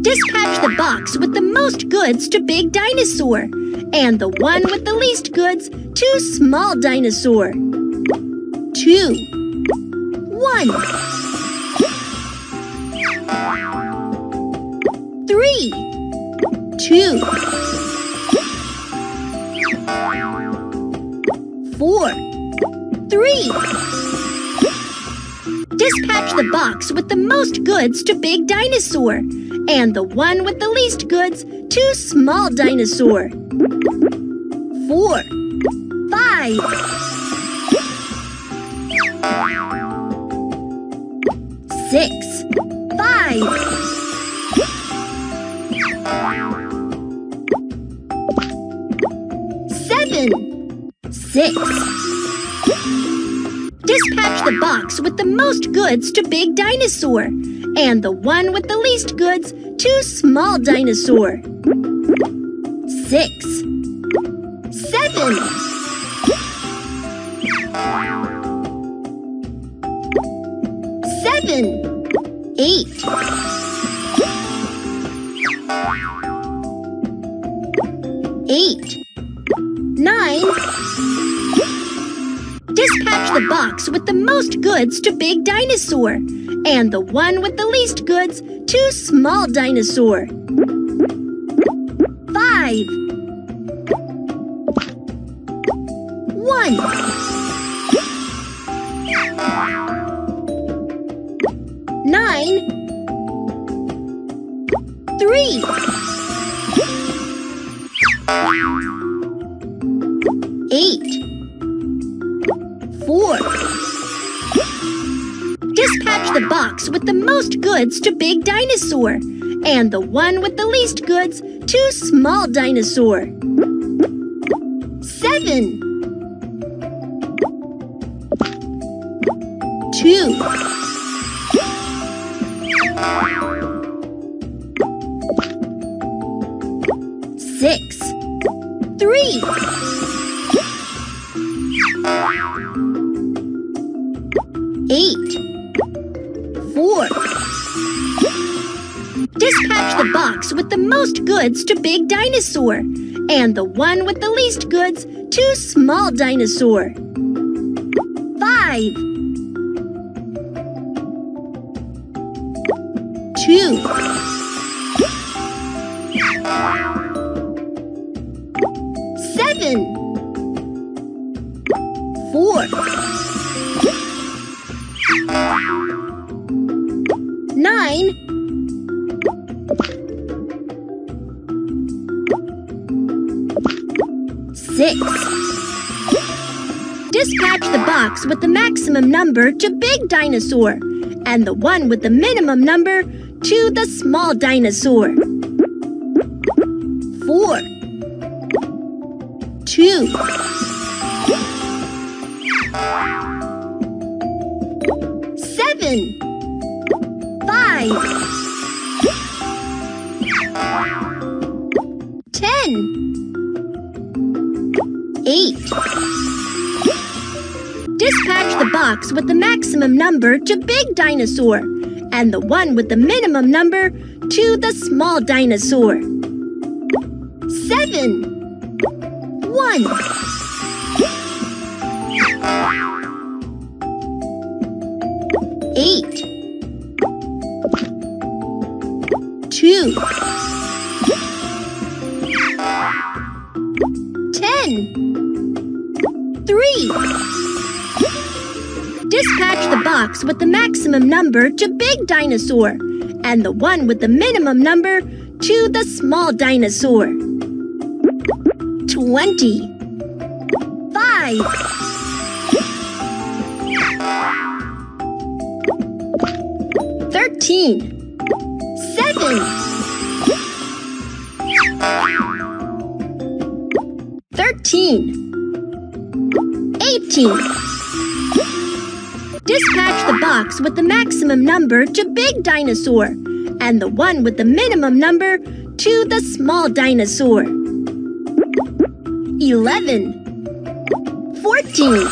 Dispatch the box with the most goods to Big Dinosaur, and the one with the least goods to Small Dinosaur. 2, 1. 3, 2. 4, 3. Dispatch the box with the most goods to Big Dinosaur, and the one with the least goods to Small Dinosaur. 4, 5. 6, 5. 7, 6. Dispatch the box with the most goods to Big Dinosaur, and the one with the least goods to Small Dinosaur. 6, 7. 7, 8. 8, 9. Dispatch the box with the most goods to Big Dinosaur, and the one with the least goods to Small Dinosaur. 5, 1. 9, 3. 8, 4. Dispatch the box with the most goods to Big Dinosaur, and the one with the least goods to Small Dinosaur. 7, 2. 6, 3. 8, 4. Dispatch the box with the most goods to Big Dinosaur, and the one with the least goods to Small Dinosaur. 5, 2. 7, 4. 9, 6. Dispatch the box with the maximum number to Big Dinosaur, and the one with the minimum number to the Small Dinosaur. 4, 2. 7, 5. 10, 8. Dispatch the box with the maximum number to Big Dinosaur, and the one with the minimum number to the Small Dinosaur. 7, 1. 8, 2. 10, 3. Dispatch the box with the maximum number to Big Dinosaur, and the one with the minimum number to the Small Dinosaur. 20, 5. 13, 7. 13, 18. Dispatch the box with the maximum number to Big Dinosaur, and the one with the minimum number to the Small Dinosaur. 11, 14.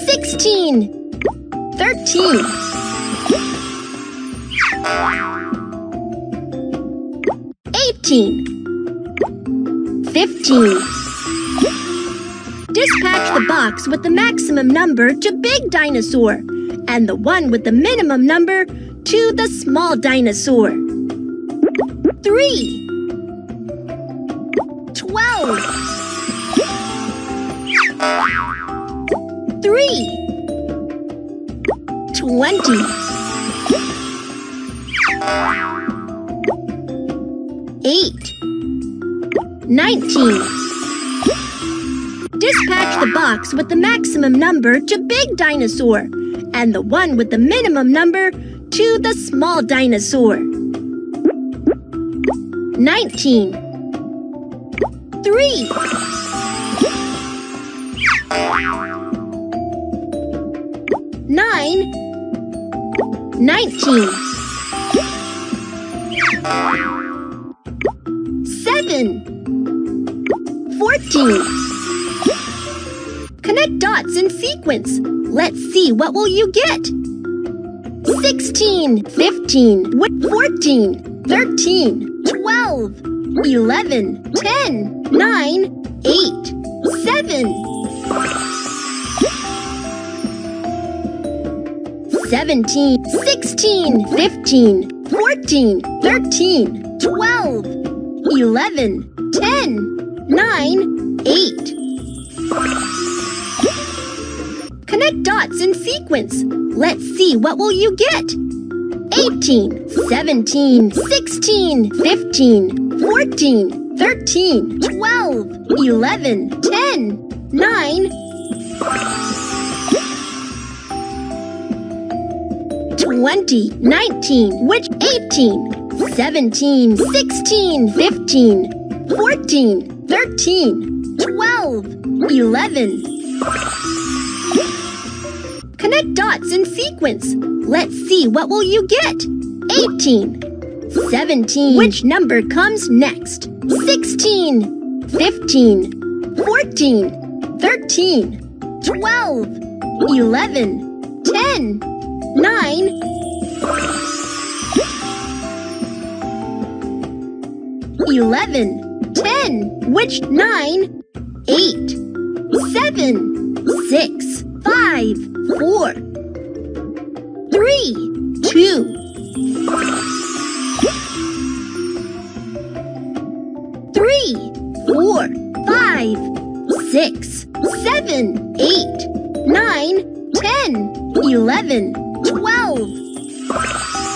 16, 13. 14, 15. Dispatch the box with the maximum number to Big Dinosaur and the one with the minimum number to the Small Dinosaur. 3, 12, 3, 20, 8, 19. Dispatch the box with the maximum number to Big Dinosaur and the one with the minimum number to the Small Dinosaur. 19, 3, 9, 19, 7, 14. Connect dots in sequence. Let's see what will you get. 16, 15, 14, 13, 12, 11, 10, 9, 8, 7. 17, 16, 15, 14, 13, 12, 11, 10, 9, 8. Connect dots in sequence. Let's see what will you get. 18, 17, 16, 15, 14, 13, 12, 11, 10, 9, 20, 19, 18, 17, 16, 15, 14, 13, 12, 11. Connect dots in sequence. Let's see what will you get. 18, 17. Which number comes next? 16, 15, 14, 13, 12, 11, 10, 9, 11, 10. Which 9? 8, 7, 6, 5, 4, 3, 2. 3, 4, 5, 6, 7, 8, 9, 10, 11, 12.